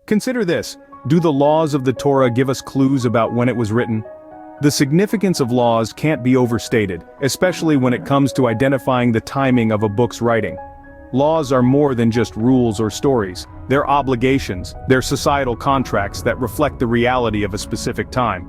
Consider this: do the laws of the Torah give us clues about when it was written? The significance of laws can't be overstated, especially when it comes to identifying the timing of a book's writing. Laws are more than just rules or stories. They're obligations, they're societal contracts that reflect the reality of a specific time.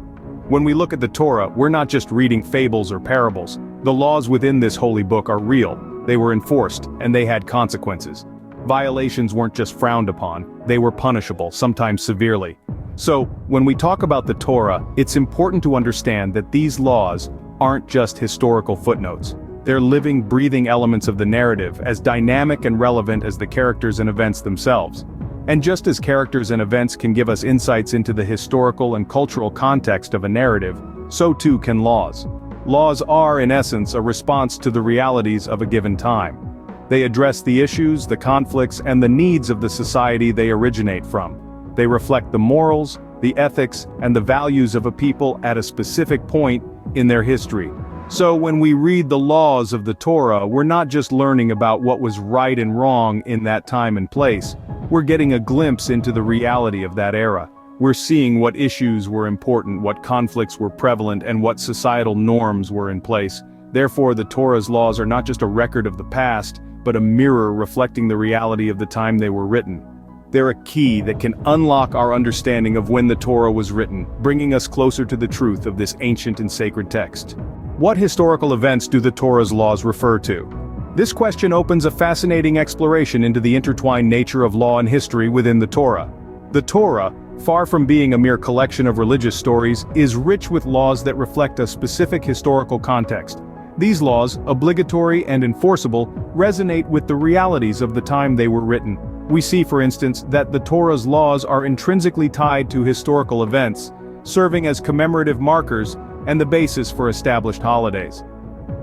When we look at the Torah, we're not just reading fables or parables. The laws within this holy book are real, they were enforced, and they had consequences. Violations weren't just frowned upon, they were punishable, sometimes severely. So, when we talk about the Torah, it's important to understand that these laws aren't just historical footnotes. They're living, breathing elements of the narrative, as dynamic and relevant as the characters and events themselves. And just as characters and events can give us insights into the historical and cultural context of a narrative, so too can laws. Laws are, in essence, a response to the realities of a given time. They address the issues, the conflicts, and the needs of the society they originate from. They reflect the morals, the ethics, and the values of a people at a specific point in their history. So when we read the laws of the Torah, we're not just learning about what was right and wrong in that time and place. We're getting a glimpse into the reality of that era. We're seeing what issues were important, what conflicts were prevalent, and what societal norms were in place. Therefore, the Torah's laws are not just a record of the past, but a mirror reflecting the reality of the time they were written. They're a key that can unlock our understanding of when the Torah was written, bringing us closer to the truth of this ancient and sacred text. What historical events do the Torah's laws refer to? This question opens a fascinating exploration into the intertwined nature of law and history within the Torah. The Torah, far from being a mere collection of religious stories, is rich with laws that reflect a specific historical context. These laws, obligatory and enforceable, resonate with the realities of the time they were written. We see, for instance, that the Torah's laws are intrinsically tied to historical events, serving as commemorative markers and the basis for established holidays.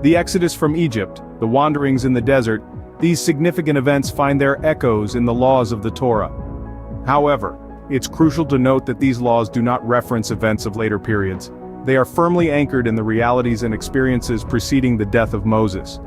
The Exodus from Egypt, the wanderings in the desert, these significant events find their echoes in the laws of the Torah. However, it's crucial to note that these laws do not reference events of later periods. They are firmly anchored in the realities and experiences preceding the death of Moses.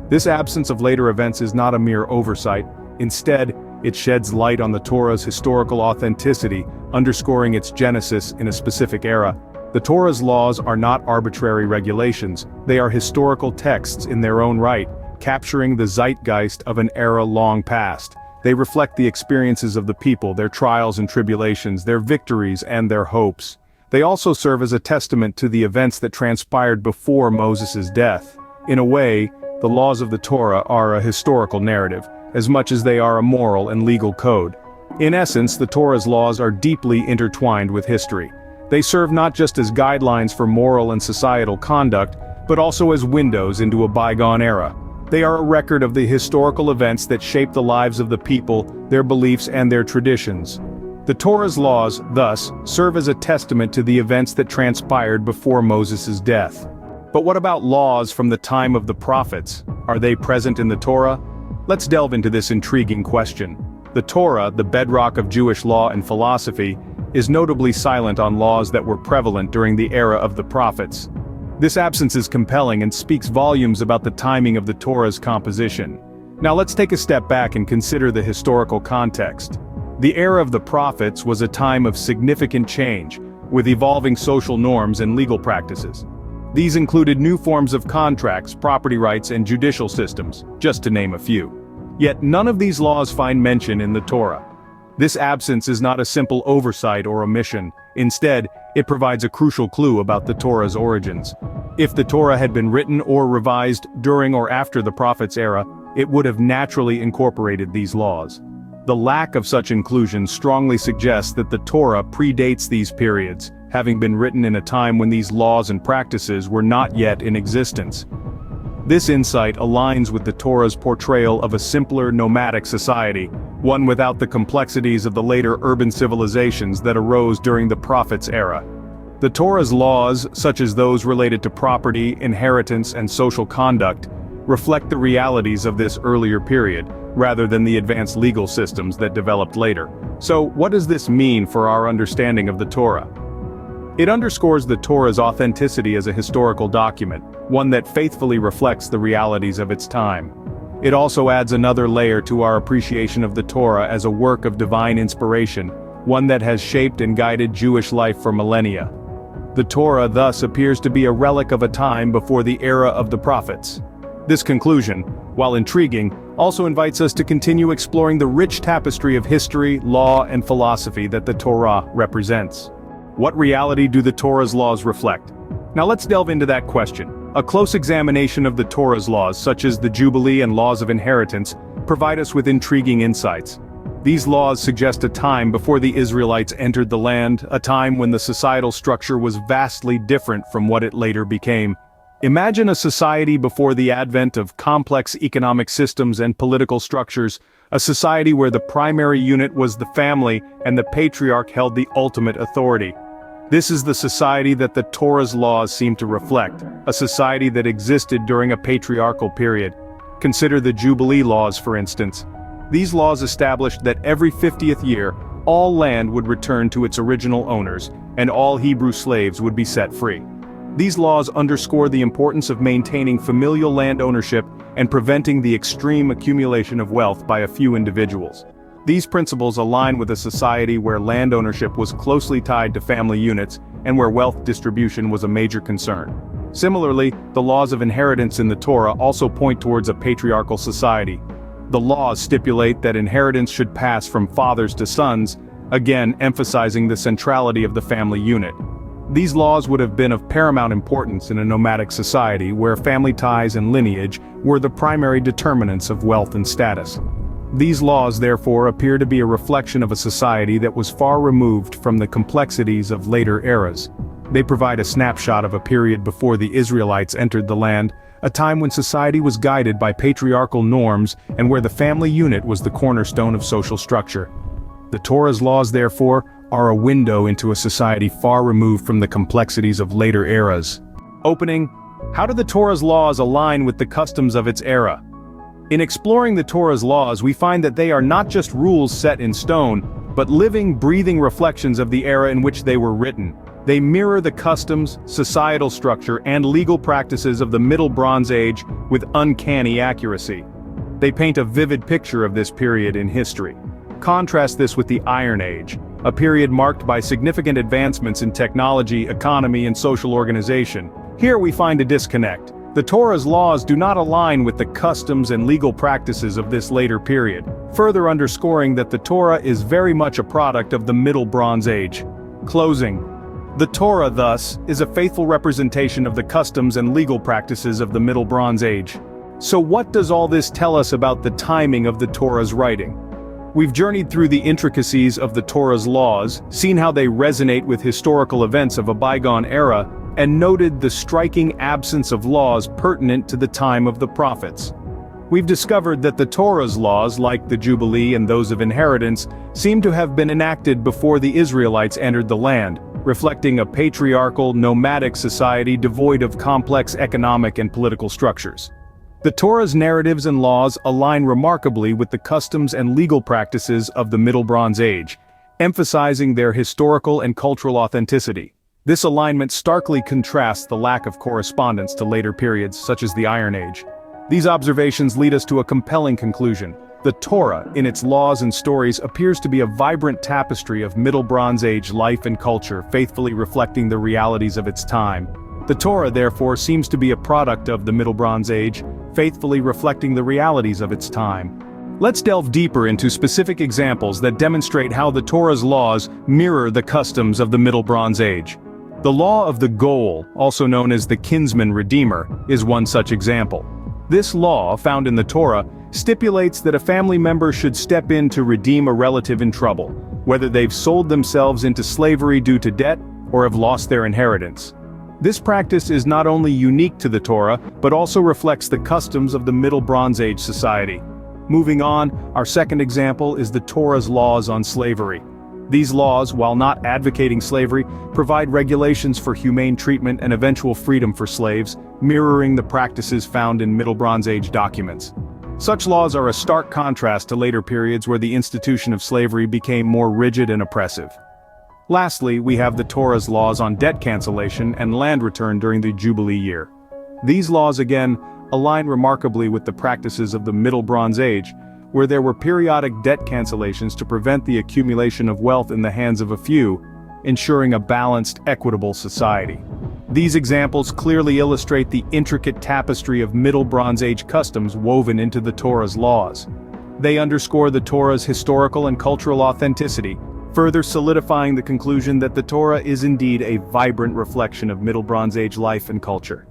This absence of later events is not a mere oversight. Instead, it sheds light on the Torah's historical authenticity, underscoring its genesis in a specific era. The Torah's laws are not arbitrary regulations, they are historical texts in their own right, capturing the zeitgeist of an era long past. They reflect the experiences of the people, their trials and tribulations, their victories and their hopes. They also serve as a testament to the events that transpired before Moses' death. In a way, the laws of the Torah are a historical narrative, as much as they are a moral and legal code. In essence, the Torah's laws are deeply intertwined with history. They serve not just as guidelines for moral and societal conduct, but also as windows into a bygone era. They are a record of the historical events that shaped the lives of the people, their beliefs and their traditions. The Torah's laws, thus, serve as a testament to the events that transpired before Moses' death. But what about laws from the time of the prophets? Are they present in the Torah? Let's delve into this intriguing question. The Torah, the bedrock of Jewish law and philosophy, is notably silent on laws that were prevalent during the era of the prophets. This absence is compelling and speaks volumes about the timing of the Torah's composition. Now let's take a step back and consider the historical context. The era of the prophets was a time of significant change, with evolving social norms and legal practices. These included new forms of contracts, property rights, and judicial systems, just to name a few. Yet none of these laws find mention in the Torah. This absence is not a simple oversight or omission. Instead, it provides a crucial clue about the Torah's origins. If the Torah had been written or revised during or after the prophets' era, it would have naturally incorporated these laws. The lack of such inclusion strongly suggests that the Torah predates these periods, having been written in a time when these laws and practices were not yet in existence. This insight aligns with the Torah's portrayal of a simpler nomadic society, one without the complexities of the later urban civilizations that arose during the prophets' era. The Torah's laws, such as those related to property, inheritance, and social conduct, reflect the realities of this earlier period, rather than the advanced legal systems that developed later. So, what does this mean for our understanding of the Torah? It underscores the Torah's authenticity as a historical document, one that faithfully reflects the realities of its time. It also adds another layer to our appreciation of the Torah as a work of divine inspiration, one that has shaped and guided Jewish life for millennia. The Torah thus appears to be a relic of a time before the era of the prophets. This conclusion, while intriguing, also invites us to continue exploring the rich tapestry of history, law, and philosophy that the Torah represents. What reality do the Torah's laws reflect? Now let's delve into that question. A close examination of the Torah's laws, such as the Jubilee and laws of inheritance, provide us with intriguing insights. These laws suggest a time before the Israelites entered the land, a time when the societal structure was vastly different from what it later became. Imagine a society before the advent of complex economic systems and political structures, a society where the primary unit was the family and the patriarch held the ultimate authority. This is the society that the Torah's laws seem to reflect, a society that existed during a patriarchal period. Consider the Jubilee laws, for instance. These laws established that every 50th year, all land would return to its original owners, and all Hebrew slaves would be set free. These laws underscore the importance of maintaining familial land ownership and preventing the extreme accumulation of wealth by a few individuals. These principles align with a society where land ownership was closely tied to family units and where wealth distribution was a major concern. Similarly, the laws of inheritance in the Torah also point towards a patriarchal society. The laws stipulate that inheritance should pass from fathers to sons, again emphasizing the centrality of the family unit. These laws would have been of paramount importance in a nomadic society where family ties and lineage were the primary determinants of wealth and status. These laws therefore appear to be a reflection of a society that was far removed from the complexities of later eras. They provide a snapshot of a period before the Israelites entered the land, a time when society was guided by patriarchal norms and where the family unit was the cornerstone of social structure. The Torah's laws, therefore, are a window into a society far removed from the complexities of later eras. Opening, how do the Torah's laws align with the customs of its era? In exploring the Torah's laws, we find that they are not just rules set in stone, but living, breathing reflections of the era in which they were written. They mirror the customs, societal structure, and legal practices of the Middle Bronze Age with uncanny accuracy. They paint a vivid picture of this period in history. Contrast this with the Iron Age, a period marked by significant advancements in technology, economy, and social organization. Here we find a disconnect. The Torah's laws do not align with the customs and legal practices of this later period, further underscoring that the Torah is very much a product of the Middle Bronze Age. Closing. The Torah, thus, is a faithful representation of the customs and legal practices of the Middle Bronze Age. So what does all this tell us about the timing of the Torah's writing? We've journeyed through the intricacies of the Torah's laws, seen how they resonate with historical events of a bygone era, and noted the striking absence of laws pertinent to the time of the prophets. We've discovered that the Torah's laws, like the Jubilee and those of inheritance, seem to have been enacted before the Israelites entered the land, reflecting a patriarchal, nomadic society devoid of complex economic and political structures. The Torah's narratives and laws align remarkably with the customs and legal practices of the Middle Bronze Age, emphasizing their historical and cultural authenticity. This alignment starkly contrasts the lack of correspondence to later periods such as the Iron Age. These observations lead us to a compelling conclusion. The Torah, in its laws and stories, appears to be a vibrant tapestry of Middle Bronze Age life and culture, faithfully reflecting the realities of its time. The Torah, therefore, seems to be a product of the Middle Bronze Age, faithfully reflecting the realities of its time. Let's delve deeper into specific examples that demonstrate how the Torah's laws mirror the customs of the Middle Bronze Age. The law of the Goel, also known as the kinsman redeemer, is one such example. This law, found in the Torah, stipulates that a family member should step in to redeem a relative in trouble, whether they've sold themselves into slavery due to debt or have lost their inheritance. This practice is not only unique to the Torah, but also reflects the customs of the Middle Bronze Age society. Moving on, our second example is the Torah's laws on slavery. These laws, while not advocating slavery, provide regulations for humane treatment and eventual freedom for slaves, mirroring the practices found in Middle Bronze Age documents. Such laws are a stark contrast to later periods where the institution of slavery became more rigid and oppressive. Lastly, we have the Torah's laws on debt cancellation and land return during the Jubilee year. These laws again align remarkably with the practices of the Middle Bronze Age, where there were periodic debt cancellations to prevent the accumulation of wealth in the hands of a few, ensuring a balanced, equitable society. These examples clearly illustrate the intricate tapestry of Middle Bronze Age customs woven into the Torah's laws. They underscore the Torah's historical and cultural authenticity, further solidifying the conclusion that the Torah is indeed a vibrant reflection of Middle Bronze Age life and culture.